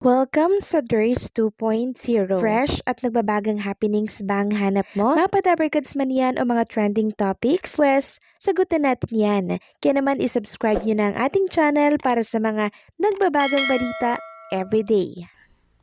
Welcome sa DRS 2.0. Fresh at nagbabagang happenings ba ang hanap mo? Mga padabarkads man yan o mga trending topics? Pwes, sagutin natin yan. Kaya naman isubscribe nyo na ang ating channel para sa mga nagbabagang balita everyday.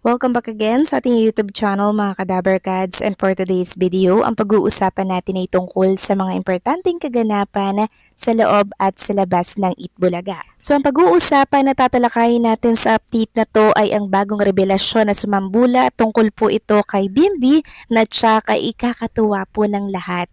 Welcome back again sa ating YouTube channel mga Kadabarkads, and for today's video, ang pag-uusapan natin ay tungkol sa mga importanteng kaganapan sa loob at sa labas ng Itbulaga. So ang pag-uusapan na tatalakayin natin sa update na to ay ang bagong revelasyon na sumambula tungkol po ito kay Bimbi na tsaka ikakatuwa po ng lahat.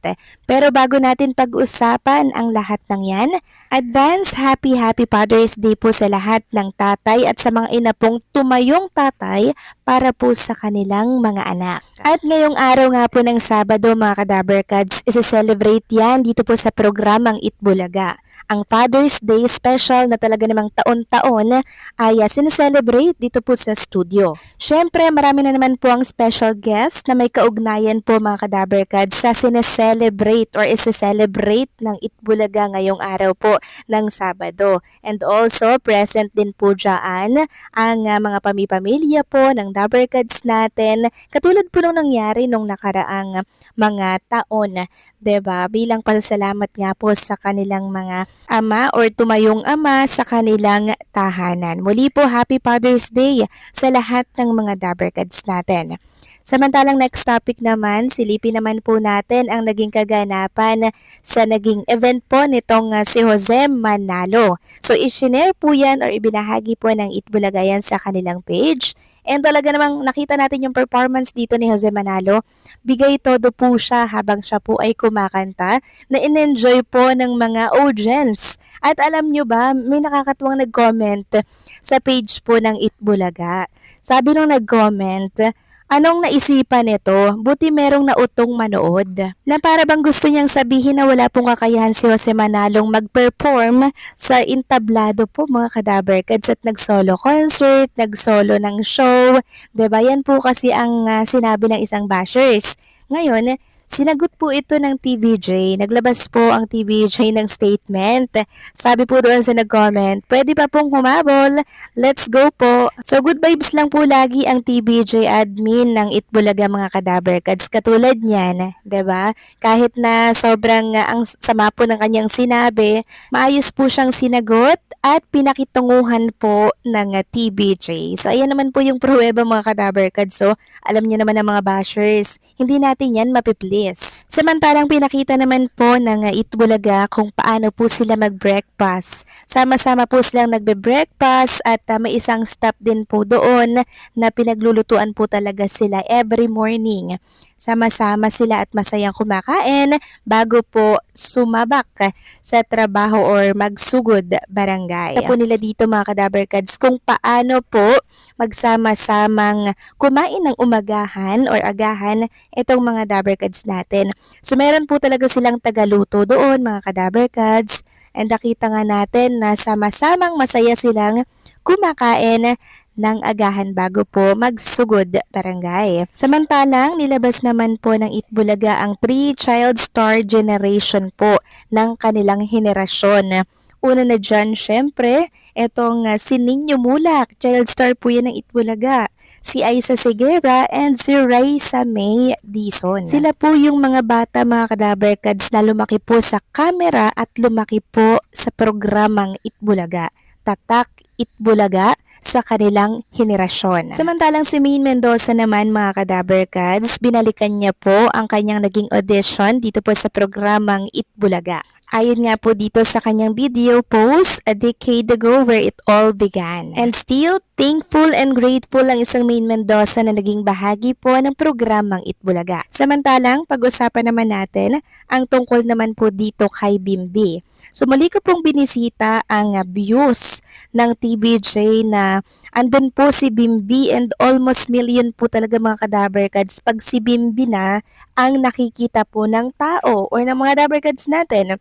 Pero bago natin pag-usapan ang lahat ng yan, advance happy Father's Day po sa lahat ng tatay at sa mga ina pong tumayong tatay para po sa kanilang mga anak. At ngayong araw nga po ng Sabado mga Kadabarkads, isa-celebrate yan dito po sa programang Itbulaga. Ang Father's Day special na talaga namang taon-taon ay sineselebrate dito po sa studio. Syempre marami na naman po ang special guest na may kaugnayan po mga Kadabarkads sa sineselebrate or isa-celebrate ng Itbulaga ngayong araw po ng Sabado. And also present din po dyan ang mga pamilya po ng Dabarkads natin, katulad po nung nangyari nung nakaraang mga taon, 'di ba? Bilang pasasalamat nga po sa kanilang mga ama or tumayong ama sa kanilang tahanan. Muli po, Happy Father's Day sa lahat ng mga Dabarkads natin. Samantalang next topic naman, silipin naman po natin ang naging kaganapan sa naging event po nitong si Jose Manalo. So i-share po yan or ibinahagi po ng Itbulaga yan sa kanilang page. And talaga namang nakita natin yung performance dito ni Jose Manalo. Bigay todo po siya habang siya po ay kumakanta na in-enjoy po ng mga audience. At alam nyo ba, may nakakatuwang nag-comment sa page po ng Itbulaga. Sabi nung nag-comment, anong naisipan nito? Buti merong nautong manood. Na para bang gusto niyang sabihin na wala pong kakayahan si Jose Manalong mag-perform sa entablado po mga Kadabarkads at nag-solo concert, nag-solo ng show. Diba? Yan po kasi ang sinabi ng isang bashers. Ngayon, sinagot po ito ng TVJ. Naglabas po ang TVJ ng statement. Sabi po doon sa nag-comment, pwede pa pong humabol. Let's go po. So good vibes lang po lagi ang TVJ admin ng Itbulaga mga Kadabarkads. Katulad niyan, 'di ba? Kahit na sobrang ang sama po ng kanyang sinabi, maayos po siyang sinagot at pinakitunguhan po ng TVJ. So ayan naman po yung pruweba mga Kadabarkads. So alam niyo naman ang mga bashers, hindi natin yan mapiplease. Samantalang pinakita naman po ng Itbulaga kung paano po sila mag-breakfast. Sama-sama po silang nagbe-breakfast at may isang stop din po doon na pinaglulutuan po talaga sila every morning. Sama-sama sila at masayang kumakain bago po sumabak sa trabaho or magsugod barangay. Ito po nila dito mga Kadabarkads kung paano po magsama-samang kumain ng umagahan or agahan itong mga Dabarkads natin. So meron po talaga silang tagaluto doon mga Kadabarkads, and nakita nga natin na sama-samang masaya silang kumakain ng agahan bago po magsugod barangay. Samantalang nilabas naman po ng Itbulaga ang 3-child star generation po ng kanilang henerasyon. Una na dyan, syempre, etong si Nino Mulak, child star po yan ng Itbulaga, si Aiza Seguera and si Raisa May Dizon. Sila po yung mga bata mga Kadabarkads na lumaki po sa kamera at lumaki po sa programang Itbulaga. Tatak Itbulaga sa kanilang henerasyon. Samantalang si Maine Mendoza naman mga Kadabarkads, binalikan niya po ang kanyang naging audition dito po sa programang Itbulaga. Ayon nga po dito sa kanyang video post a decade ago where it all began. And still, thankful and grateful ang isang Maine Mendoza na naging bahagi po ng programang Itbulaga. Samantalang, pag-usapan naman natin ang tungkol naman po dito kay Bimbi. So muli ko pong binisita ang views ng TVJ na andun po si Bimbi and almost million po talaga mga Kadabarkads pag si Bimbi na ang nakikita po ng tao o ng mga Dabarkads natin.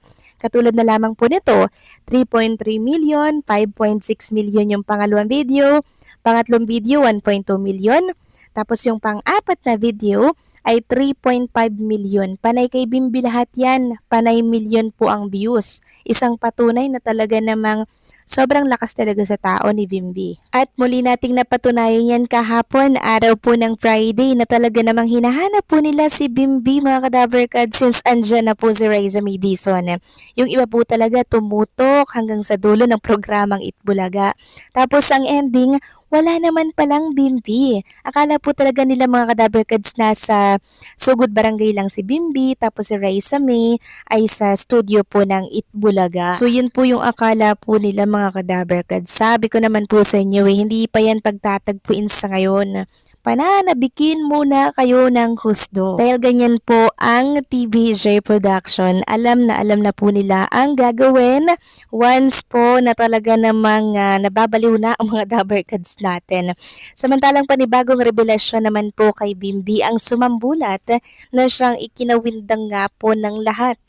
Katulad na lamang po nito, 3.3 million, 5.6 million yung pangalawang video, pangatlong video 1.2 million, tapos yung pang-apat na video ay 3.5 million. Panay kay Bimbi lahat yan, panay million po ang views. Isang patunay na talaga namang Sobrang lakas talaga sa tao ni Bimbi. At muli nating napatunayan yan kahapon, araw po ng Friday, na talaga namang hinahanap po nila si Bimbi, mga Kadaberkad, since andyan na po si Raisa May Dizon. Yung iba po talaga tumutok hanggang sa dulo ng programang Itbulaga. Tapos ang ending, wala naman palang Bimbi. Akala po talaga nila, mga Kadaberkads, nasa Sugod Barangay lang si Bimbi, tapos si Raisa May ay sa studio po ng Itbulaga. So yun po yung akala po nila, mga Kadaberkads. Sabi ko naman po sa inyo, hindi pa yan pagtatagpuin sa ngayon. Pananabikin muna kayo ng husdo. Dahil ganyan po ang TVJ Production. Alam na po nila ang gagawin once po na talaga namang nababaliw na ang mga Dabarkads natin. Samantalang panibagong revelasyon naman po kay Bimbi ang sumambulat na siyang ikinawindang nga po ng lahat.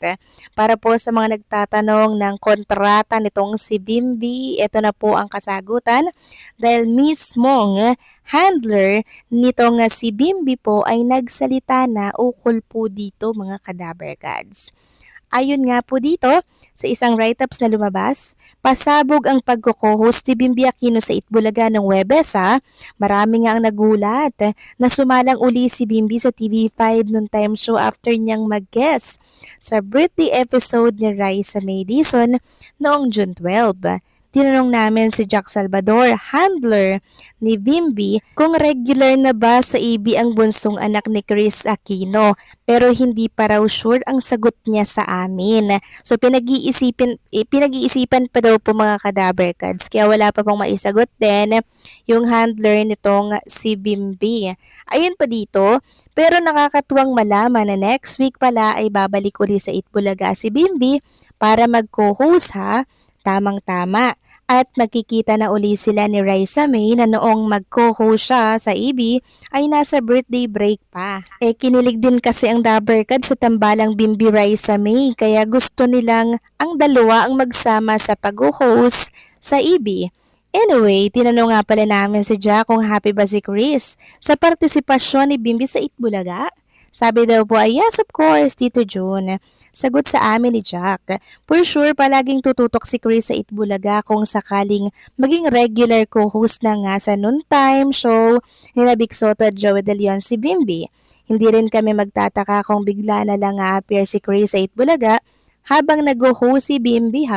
Para po sa mga nagtatanong ng kontrata nitong si Bimbi, ito na po ang kasagutan dahil mismong handler nitong si Bimbi po ay nagsalita na ukol po dito, mga Kadaberkads. Ayon nga po dito, sa isang write-ups na lumabas, pasabog ang pagko-co-host ni Bimbi Aquino sa Itbulaga ng Huwebes Marami nga ang nagulat na sumalang uli si Bimbi sa TV5 noong time show after niyang mag-guest sa birthday episode ni Raisa May Dizon noong June 12. Tinanong namin si Jack Salvador, handler ni Bimbi, kung regular na ba sa EB ang bunsong anak ni Chris Aquino, pero hindi pa raw sure ang sagot niya sa amin. So pinag-iisipan pa daw po, mga Kadaberkads, kaya wala pa pong maisagot din yung handler nitong si Bimbi. Ayun pa dito, pero nakakatuwang malaman na next week pala ay babalik uli sa Itbulaga si Bimbi para mag-co-host Tamang-tama. At magkikita na uli sila ni Raisa May na noong mag-co-host siya sa EB ay nasa birthday break pa. Kinilig din kasi ang Dabarkad sa tambalang Bimbi Raisa May, kaya gusto nilang ang dalawa ang magsama sa pag-host sa EB. Anyway, tinanong nga pala namin si Jack kung happy ba si Chris sa partisipasyon ni Bimbi sa Itbulaga. Sabi daw po ay yes, of course, Tito June. Sagot sa amin ni Jack, for sure palaging tututok si Chris sa Itbulaga kung sakaling maging regular co-host na nga sa noontime show ni Big Soto at Joey De Leon si Bimbi. Hindi rin kami magtataka kung bigla na lang appear si Chris sa Itbulaga habang nag-host si Bimbi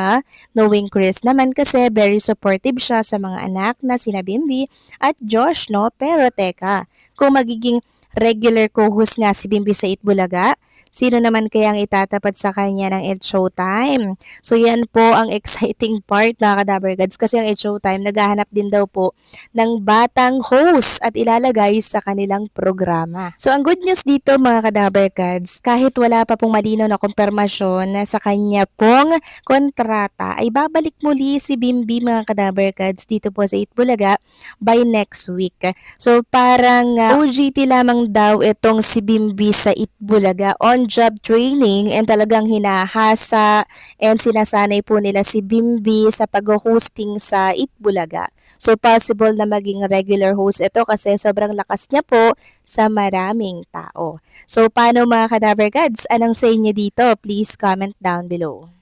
knowing Chris naman kasi very supportive siya sa mga anak na sina Bimbi at Josh, no? Pero teka, kung magiging regular co-host nga si Bimbi sa Itbulaga, sino naman kayang itatapat sa kanya ng It Showtime? So yan po ang exciting part, mga Kadaberkads, kasi ang It Showtime naghahanap din daw po ng batang host at ilalagay sa kanilang programa. So ang good news dito, mga Kadaberkads, kahit wala pa pong malinaw na kumpirmasyon sa kanya pong kontrata, ay babalik muli si Bimbi, mga Kadaberkads, dito po sa Itbulaga by next week. So parang OJT lamang daw itong si Bimbi sa Itbulaga, on-job training, and talagang hinahasa and sinasanay po nila si Bimbi sa pag-hosting sa Itbulaga. So possible na maging regular host ito kasi sobrang lakas niya po sa maraming tao. So paano, mga Kadaberkads? Anong say niyo dito? Please comment down below.